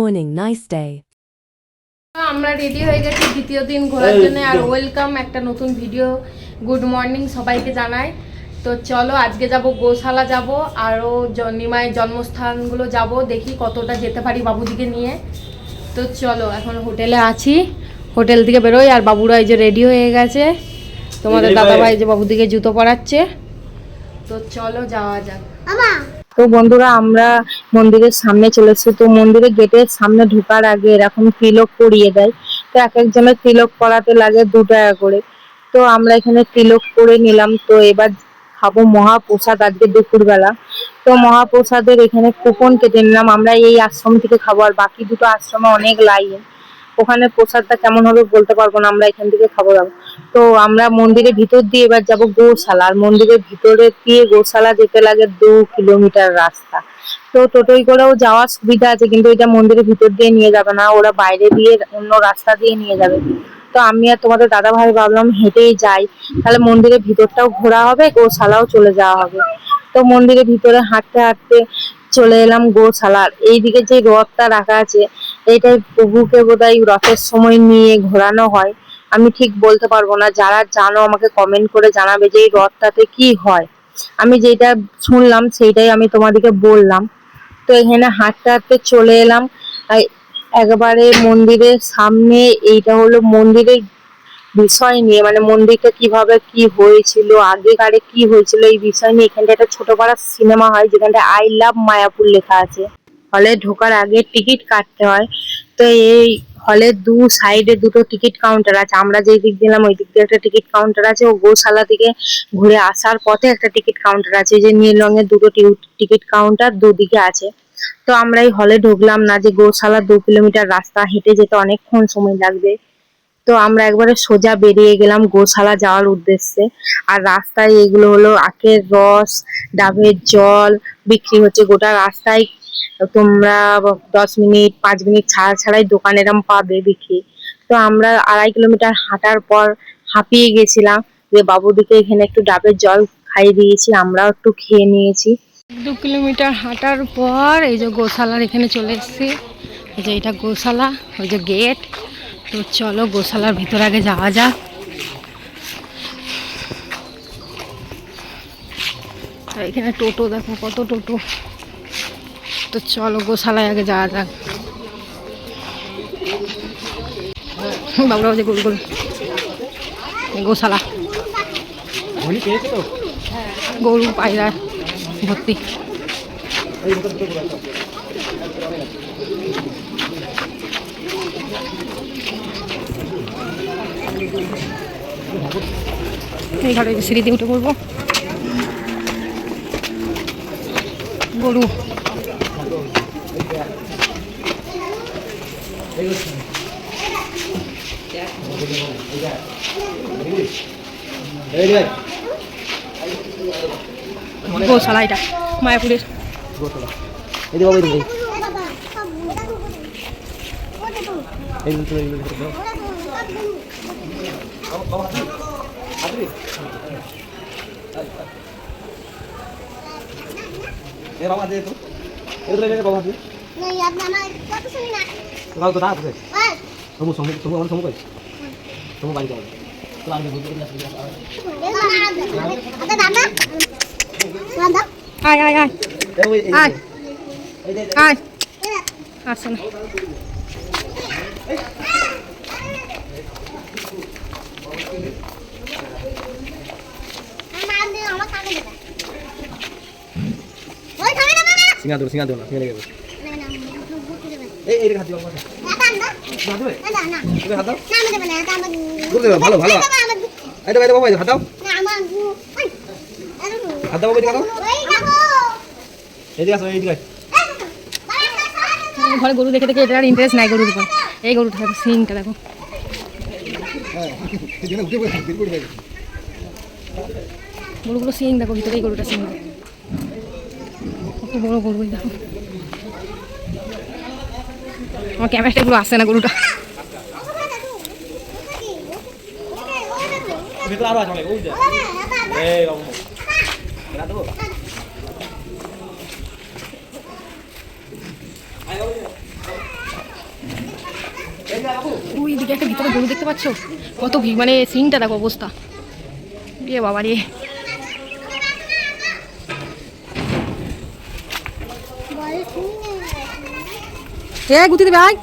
morning, nice day. আমরা ready হয়ে গেছি দ্বিতীয় দিন ঘোরার জন্য আর ওয়েলকাম একটা নতুন ভিডিও। গুড মর্নিং সবাইকে জানাই। তো চলো আজকে যাব গোশালা যাব, আরও নিমাই জন্মস্থানগুলো যাব, দেখি কতটা যেতে পারি বাবুদিকে নিয়ে। তো চলো এখন হোটেলে আছি, হোটেল থেকে বেরোই। আর বাবুরা এই যে রেডি হয়ে গেছে, তোমাদের দাদাভাই যে বাবুদিকে জুতো পরাচ্ছে। তো চলো যাওয়া যাক। তো বন্ধুরা আমরা মন্দিরের সামনে চলে এসেছি। তো মন্দিরের গেটের সামনে ঢোকার আগে এরকম তিলক পরিয়ে দেয়। তো এক একজনের তিলক পরাতে লাগে 2 টাকা করে। তো আমরা এখানে তিলক করে নিলাম। তো এবার খাবো মহাপ্রসাদ আজকে দুপুরবেলা। তো মহাপ্রসাদের এখানে কুপন কেটে নিলাম। আমরা এই আশ্রম থেকে খাবো, আর বাকি দুটো আশ্রমে অনেক লাইন। ওখানে প্রসাদটা কেমন হবে বলতে পারবো না, আমরা এখান থেকে খাবো দাবো। তো আমরা মন্দিরের ভিতর দিয়ে এবার যাব গোশালা। আর মন্দিরের ভিতরে দিয়ে গোশালা যেতে লাগে 2 কিলোমিটার রাস্তা। তো টোটোই করেও যাওয়ার সুবিধা আছে, কিন্তু এটা মন্দিরের ভিতর দিয়ে নিয়ে যাবে না, ওরা বাইরে দিয়ে অন্য রাস্তা দিয়ে নিয়ে যাবে। তো আমি আর তোমাদের দাদা ভাই ভাবলাম হেঁটেই যাই, তাহলে মন্দিরের ভিতরটাও ঘোরা হবে, গোশালাও চলে যাওয়া হবে। তো মন্দিরের ভিতরে হাঁটতে হাঁটতে চলে এলাম গোশালার। এইদিকে যে রথটা রাখা আছে, এইটাই প্রভুকে বোধহয় রথের সময় নিয়ে ঘোরানো হয়। আমি ঠিক বলতে পারবো না, যারা জানো আমাকে কমেন্ট করে জানাবে যে এই রথটাতে কি হয়। আমি যেটা শুনলাম সেইটাই আমি তোমাদেরকে বললাম। তো এখানে হাঁটতে হাঁটতে চলে এলাম একবারে মন্দিরের সামনে। এইটা হলো মন্দিরের বিষয় নিয়ে, মানে মন্দিরটা কিভাবে কি হয়েছিল, আগেকারে কি হয়েছিল এই বিষয় নিয়ে এখানটা একটা ছোট পাড়া সিনেমা হয়, যেখানটা আই লাভ মায়াপুর লেখা আছে। হলে ঢোকার আগে টিকিট কাটতে হয়। তো এই হলের 2 সাইডে 2টো টিকিট কাউন্টার আছে। আমরা যেই দিক দিলাম ওই দিক দিয়ে একটা টিকিট কাউন্টার আছে, ও গোশালা থেকে ঘুরে আসার পথে একটা টিকিট কাউন্টার আছে। যে নীল রঙের 2টো টিকিট কাউন্টার দুদিকে আছে। তো আমরা এই হলে ঢুকলাম না, যে গোশালা 2 কিলোমিটার রাস্তা হেঁটে যেতে অনেকক্ষণ সময় লাগবে। তো আমরা একবারে সোজা বেরিয়ে গেলাম গোশালা যাওয়ার উদ্দেশ্যে। আর রাস্তায় এগুলো হলো আখের রস, ডাবের জল বিক্রি হচ্ছে গোটা রাস্তায়। তোমরা 10 মিনিট 5 মিনিট ছাড়া ছাড়াই দোকান এরম পাবে বিক্রি। তো আমরা 2.5 কিলোমিটার হাঁটার পর হাঁপিয়ে গেছিলাম, যে বাবুদিকে এখানে একটু ডাবের জল খাইয়ে দিয়েছি, আমরাও একটু খেয়ে নিয়েছি। 2 কিলোমিটার হাঁটার পর এই যে গোশালার এখানে চলে এসেছি। এই যে এটা গোশালা, ওই যে গেট। তো চলো গোশালার ভিতর আগে যাওয়া যাক। আর এখানে টোটো দেখো কত টোটো। তো চলো গোশালায় আগে যাওয়া যাক। বাবুরা যে গোল গোল গোশালা, গরু পায়রা ভর্তি। এই ঘরে সিঁড়িতে উঠে পড়বো। গরু গোশালা, এটা মায়াপুরের গোশালা। আয় আয় আয় আয় আয়, আসো না। সিঙ্গা দো না সিঙ্গা দেবে। এই হাত দিও বাবা। হাত দেবে? না না। তুমি হাত দাও। না আমি দেব না, এটা আমার গুরু দেবে। ভালো ভালো। এই দাও বাবা, হাত দাও। না আমার হাত দাও বাবা, দাও। এই দিকে আসো, এই দিকে। ঘরে গরু দেখে দেখে এটার ইন্টারেস্ট নাই গরুর উপর। এই গরুটা দেখো, সিংটা দেখো। গরুগুলো সিং দেখো, ভিতরে এই গরুটা সিং কত বড় গরু দেখো। আমার ক্যামেরাটা এগুলো আসে না গরুটা। আরো আছে অনেক, ওই যে এই বাবু এটা দেবো। আয় বাবু ওই দিকে একটা ভিতরে গরু দেখতে পাচ্ছ, কত মানে সিনটা দেখো অবস্থা, এ বাবা রে। গুতি দেবে আয়।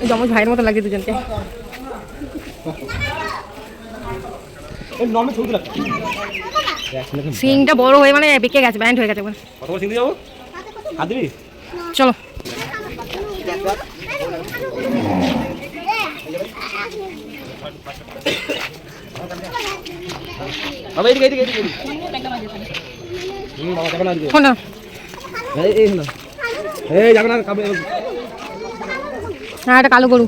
জমজ ভাইয়ের মতো লাগে দুজনকে। সিংটা বড় হয়ে মানে বেঁকে গেছে, ব্যান্ড হয়ে গেছে। কত বড় সিং দিয়ে যাবো? হাত দিবি? চলো। বাবা এদিকে এদিকে এদিকে। বাবা যাবে না এদিকে। ফোন এই না। এই যাবে না কাবে। না, এটা কালো গরু।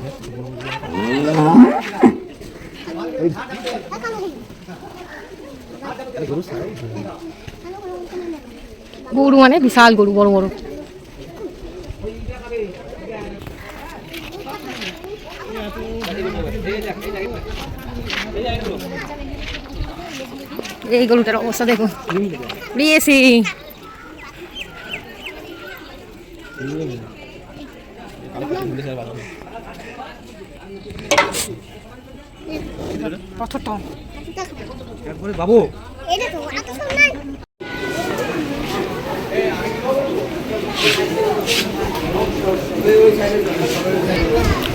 গরু মানে বিশাল গরু, বড় বড়। এই গরুটার অবস্থা দেখো, দিয়েছি। বাবু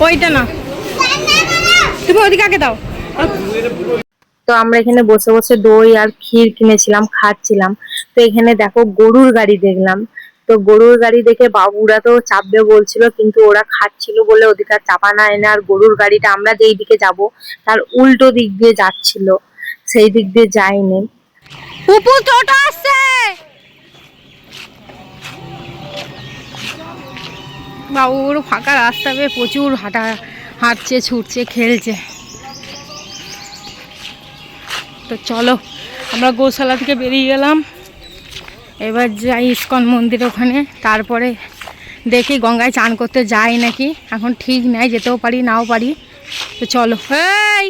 ওইটা না, তুমি ওদিকে আগে দাও। তো আমরা এখানে বসে বসে দই আর ক্ষীর কিনেছিলাম, খাচ্ছিলাম। তো এখানে দেখো গরুর গাড়ি দেখলাম। তো গরুর গাড়ি দেখে বাবুরা তো চাপবে বলছিল, কিন্তু ওরা খাচ্ছিল বলে ওদিকে আর চাপা নাই না। আর গরুর গাড়িটা আমরা যেই দিকে যাব তার উল্টো দিক দিয়ে যাচ্ছিল, সেই দিক দিয়ে যায়নি। উপর টোটো আসছে, বাবুর ফাঁকা রাস্তা পেয়ে প্রচুর হাঁটছে, ছুটছে, খেলছে। তো চলো আমরা গোশালা থেকে বেরিয়ে গেলাম, এবার যাই ইস্কন মন্দির ওখানে। তারপরে দেখি গঙ্গায় চান করতে যাই নাকি, এখন ঠিক নাই, যেতেও পারি নাও পারি। তো চলো। এই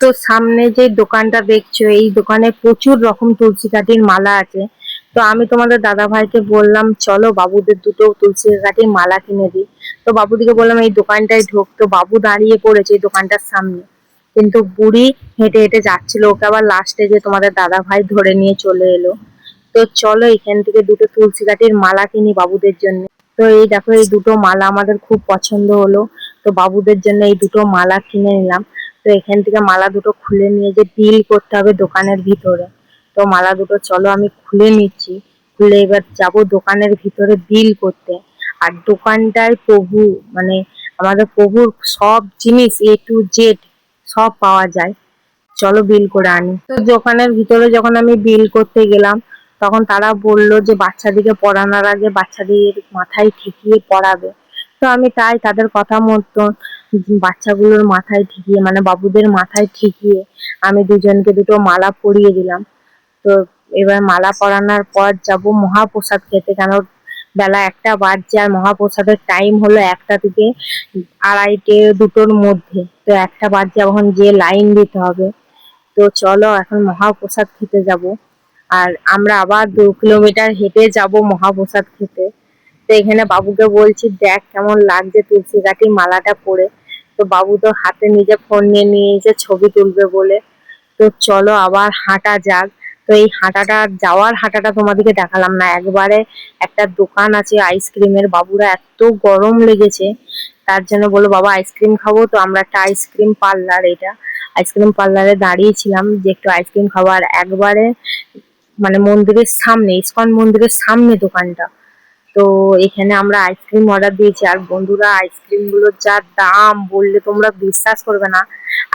তো সামনে যে দোকানটা দেখছো, এই দোকানে প্রচুর রকম তুলসী কাঠির মালা আছে। তো আমি তোমাদের দাদা ভাইকে বললাম চলো বাবুদের দুটো তুলসী কাঠির মালা কিনে দিই। তো বাবুদিকে বললাম এই দোকানটায় ঢোক। তো বাবু দাঁড়িয়ে পড়েছে এই দোকানটার সামনে, কিন্তু বুড়ি হেঁটে হেঁটে যাচ্ছিল। ওকে আবার লাস্টে যে তোমাদের দাদা ভাই ধরে নিয়ে চলে এলো। তো চলো এখান থেকে দুটো তুলসী কাঠির মালা কিনি বাবুদের জন্য। তো এই দেখো এই দুটো মালা আমাদের খুব পছন্দ হলো, তো বাবুদের জন্য এই দুটো মালা কিনে নিলাম। তো এখান থেকে মালা দুটো খুলে নিয়ে যে বিল করতে হবে দোকানের ভিতরে। তো মালা দুটো চলো আমি খুলে নিচ্ছি, খুলে এবার যাব দোকানের ভিতরে বিল করতে। আর দোকানটায় প্রভু মানে আমাদের প্রভুর সব জিনিস A to Z সব পাওয়া যায়। চলো বিল করে আনি। তো দোকানের ভিতরে যখন আমি বিল করতে গেলাম, তখন তারা বললো যে বাচ্চাদিকে পড়ানোর আগে বাচ্চাদের মাথায় ঠেকিয়ে পড়াবে। তো আমি তাই তাদের কথা মতো বাচ্চাগুলোর মাথায় ঠেকিয়ে মানে বাবুদের মাথায় ঠেকিয়ে আমি দুজনকে দুটো মালা পরিয়ে দিলাম। তো এবার মালা পরানোর পর যাব মহাপ্রসাদ খেতে, কেন বেলা 1টা বাজছে আর মহাপ্রসাদের টাইম হলো 1টা থেকে 2:30 2টোর মধ্যে। তো 1টা বাজছে, এখন যে লাইন দিতে হবে। তো চলো এখন মহাপ্রসাদ খেতে যাব। আর আমরা আবার 2 কিলোমিটার হেঁটে যাব মহাপ্রসাদ খেতে। তো এখানে বাবুকে বলছি দেখ কেমন লাগছে তুলসী কাঠির মালাটা পরে। তো বাবু তো হাতে নিজে ফোন নিয়ে নিয়েছে ছবি তুলবে বলে। তো চলো আবার হাঁটা যাক। তো এই হাঁটাটা যাওয়ার হাঁটাটা তোমাদেরকে দেখালাম না, একবারে একটা দোকান আছে আইসক্রিমের। বাবুরা এত গরম লেগেছে, তার জন্য বললো বাবা আইসক্রিম খাবো। তো আমরা একটা আইসক্রিম পার্লার, এটা আইসক্রিম পার্লারে দাঁড়িয়েছিলাম যে একটু আইসক্রিম খাবো। আর একবারে মানে মন্দিরের সামনে, ইস্কন মন্দিরের সামনে দোকানটা। তো এখানে আমরা আইসক্রিম অর্ডার দিয়েছি। আর বন্ধুরা আইসক্রিম গুলোর যা দাম বললে তোমরা বিশ্বাস করবে না।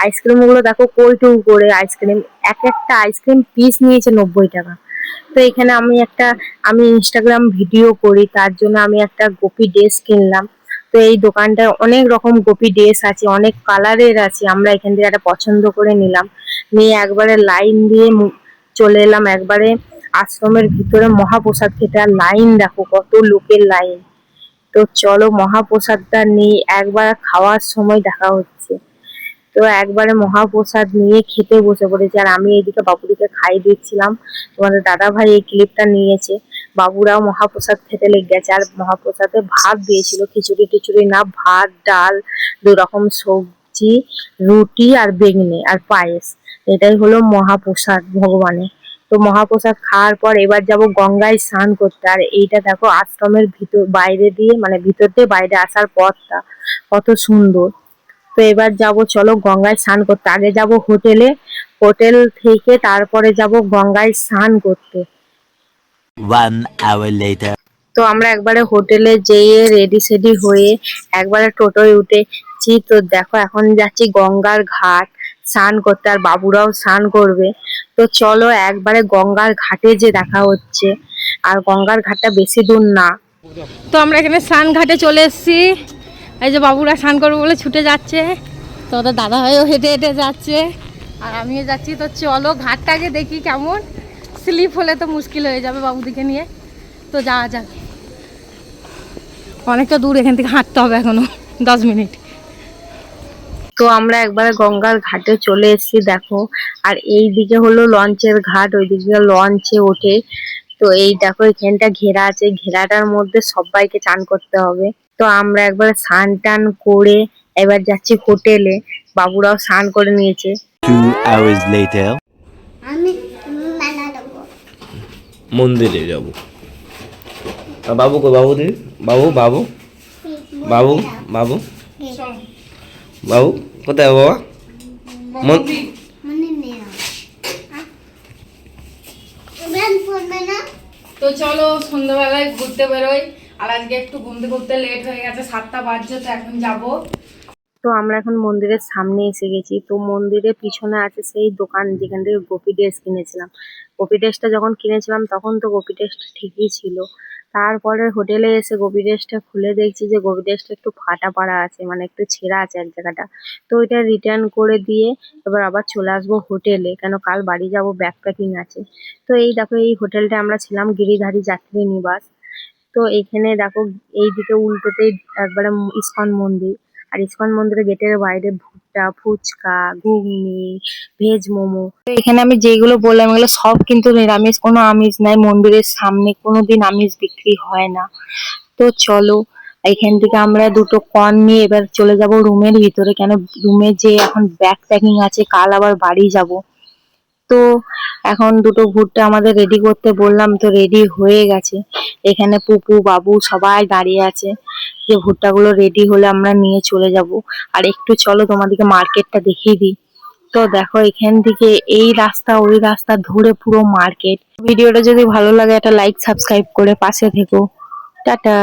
আইসক্রিম গুলো দেখো কই করে আইসক্রিম, এক একটা আইসক্রিম পিস নিয়েছে 90 টাকা। তো এখানে আমি ইনস্টাগ্রাম ভিডিও করি, তার জন্য আমি একটা গোপী ড্রেস কিনলাম। তো এই দোকানটায় অনেক রকম গোপী ড্রেস আছে, অনেক কালারের আছে। আমরা এখান থেকে একটা পছন্দ করে নিলাম, নিয়ে একবারে লাইন দিয়ে চলে এলাম একবারে আশ্রমের ভিতরে মহাপ্রসাদ খেতে। আর লাইন দেখো কত লোকের লাইন। তো চলো মহাপ্রসাদটা নিয়ে একবার খাওয়ার সময় দেখা হচ্ছে। তো একবারে মহাপ্রসাদ নিয়ে খেতে বসে পড়েছি। আর আমি এইদিকে বাবুদিকে খাই দিচ্ছিলাম। তোমাদের দাদা ভাই এই ক্লিপটা নিয়েছে। বাবুরাও মহাপ্রসাদ খেতে লেগে গেছে। আর মহাপ্রসাদে ভাত দিয়েছিল, খিচুড়ি টিচুড়ি না, ভাত ডাল 2 রকম সবজি, রুটি আর বেগনি আর পায়েস। এটাই হলো মহাপ্রসাদ ভগবানের। তো মহাপ্রসাদ খাওয়ার পর এবার যাব গঙ্গায় স্নান করতে। আর এইটা দেখো আশ্রমের ভিতর বাইরে দিয়ে, মানে ভিতর দিয়ে বাইরে আসার পথটা কত সুন্দর। তো এবার যাব, চলো গঙ্গায় স্নান করতে। আগে যাব হোটেলে, হোটেল থেকে তারপরে যাব গঙ্গায় স্নান করতে। 1 hour later. তো আমরা একবারে হোটেলে যেয়ে রেডি সেডি হয়ে একবারে টোটোয় উঠেছি। তো দেখো এখন যাচ্ছি গঙ্গার ঘাট স্নান করতে, আর বাবুরাও স্নান করবে। তো চলো একবারে গঙ্গার ঘাটে যে দেখা হচ্ছে। আর গঙ্গার ঘাটটা বেশি দূর না। তো আমরা এখানে স্নান ঘাটে চলে এসেছি। এই যে বাবুরা স্নান করবে বলে ছুটে যাচ্ছে, তো ওদের দাদা ভাইও হেঁটে হেঁটে যাচ্ছে, আর আমিও যাচ্ছি। তো চলো ঘাটটাকে দেখি কেমন, স্লিপ হলে তো মুশকিল হয়ে যাবে বাবুদিকে নিয়ে। তো যাওয়া যাক, অনেকটা দূর এখান থেকে হাঁটতে হবে এখনো 10 মিনিট। তো আমরা একবারে গঙ্গার ঘাটে চলে এসেছি দেখো। আর এই দিকে হলো লঞ্চের ঘাট, ওইদিকে লঞ্চে ওঠে। তো এই দেখো এখানটা ঘেরা আছে, ঘেরাটার মধ্যে সবাইকে চান করতে হবে। তো আমরা একবার স্নান টান করে এবার যাচ্ছি হোটেলে। বাবুরাও স্নান করে নিয়েছে। 2 hours later. আমি মেলা দেবো। মন্দিরে যাবো। আর বাবু কই? বাবু দি, বাবু বাবু বাবু বাবু বাবু কোথায় বাবা? মানে নেয়া ব্যান পড়বে না। তো চলো সন্ধ্যাবেলায় ঘুরতে বেরোই। আর আজকে একটু ঘুরতে ঘুরতে লেট হয়ে গেছে, 7টা বাজছে, তো এখন যাবো। তো আমরা এখন মন্দিরের সামনে এসে গেছি। তো মন্দিরের পিছনে আছে সেই দোকান যেখান থেকে গোপী ড্রেস কিনেছিলাম। গোপী ড্রেসটা যখন কিনেছিলাম তখন তো গোপী ড্রেসটা ঠিকই ছিল। তারপরে হোটেলে এসে গোপী ড্রেসটা খুলে দেখছি যে গোপী ড্রেসটা একটু ফাটা পাড়া আছে, মানে একটু ছেঁড়া আছে এক জায়গাটা। তো ওইটা রিটার্ন করে দিয়ে এবার আবার চলে আসবো হোটেলে, কেন কাল বাড়ি যাব, ব্যাগ প্যাকিং আছে। তো এই দেখো এই হোটেলটা আমরা ছিলাম গিরিধারী যাত্রী নিবাস। তো এখানে দেখো এইদিকে উল্টোতেই একবারে ইস্কন মন্দির। আর ইস্কন মন্দিরের গেটের বাইরে ভুট্টা, ফুচকা, ঘুগনি, ভেজ মোমো। তো এখানে আমি যেগুলো বললাম এগুলো সব কিন্তু নিরামিষ, কোনো আমিষ নাই। মন্দিরের সামনে কোনোদিন আমিষ বিক্রি হয় না। তো চলো এখান থেকে আমরা 2টো কর্ন নিয়ে এবার চলে যাব রুমের ভিতরে, কেন রুমে যে এখন ব্যাগ প্যাকিং আছে, কাল আবার বাড়ি যাব। তো এখন 2টো ভুট্টা আমাদের রেডি করতে বললাম, তো রেডি হয়ে গেছে। এখানে পুপু বাবু সবাই দাঁড়িয়ে আছে, যে ভুট্টাগুলো রেডি হলে আমরা নিয়ে চলে যাব। আর একটু চলো তোমাদেরকে মার্কেটটা দেখিয়ে দিই। তো দেখো এখান থেকে এই রাস্তা ওই রাস্তা ধরে পুরো মার্কেট। ভিডিওটা যদি ভালো লাগে একটা লাইক সাবস্ক্রাইব করে পাশে থেকো। টাটা।